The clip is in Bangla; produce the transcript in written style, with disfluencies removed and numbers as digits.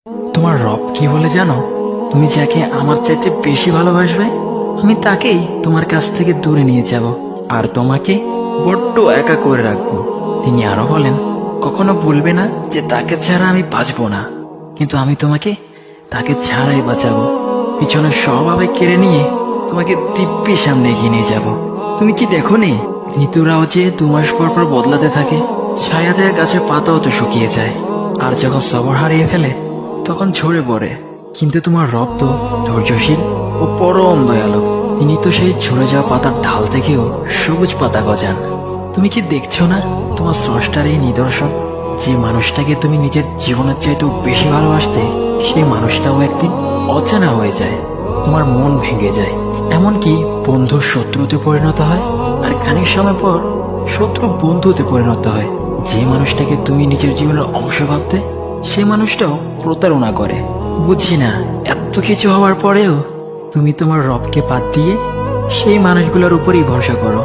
তোমার রব কি বলে জানো? তুমি যাকে আমার চাইতে বেশি ভালোবাসবে, আমি তাকেই তোমার কাছ থেকে দূরে নিয়ে যাব আর তোমাকে বড্ড একা করে রাখবো। তিনি আরো বলেন, কখনো বলবে না যে তাকে ছাড়া আমি বাঁচবো না, কিন্তু আমি তোমাকে তাকে ছাড়াই বাঁচাবো। পিছনের সব আবেগ কেড়ে নিয়ে তোমাকে দিব্যি সামনে এগিয়ে নিয়ে যাব। তুমি কি দেখো নি, ঋতুরাও যে 2 মাস পর পর বদলাতে থাকে, ছায়া দেয়া গাছের পাতাও তো শুকিয়ে যায়, আর যখন সবর হারিয়ে ফেলে তখন ঝরে পড়ে। কিন্তু তোমার রব তো ধৈর্যশীল ও পরম দয়ালু। তিনি তো সেই ঝরে যাওয়া পাতার ঢাল থেকেও সবুজ পাতা গজান। তুমি কি দেখছো না তোমার স্রষ্টার এই নিদর্শন? যে মানুষটাকে তুমি নিজের জীবনের চাইতেও বেশি ভালোবাসতে, সেই মানুষটাও একদিন অচেনা হয়ে যায়, তোমার মন ভেঙে যায়, এমনকি বন্ধুর শত্রুতে পরিণত হয়। আর খানিক সময় পর শত্রু বন্ধুতে পরিণত হয়। যে মানুষটাকে তুমি নিজের জীবনের অংশ ভাবতে, সে মানুষটাও প্রতারণা করে। বুঝি না, এত কিছু হওয়ার পরেও তুমি তোমার রবকে বাদ দিয়ে সেই মানুষগুলোর উপরই ভরসা করো।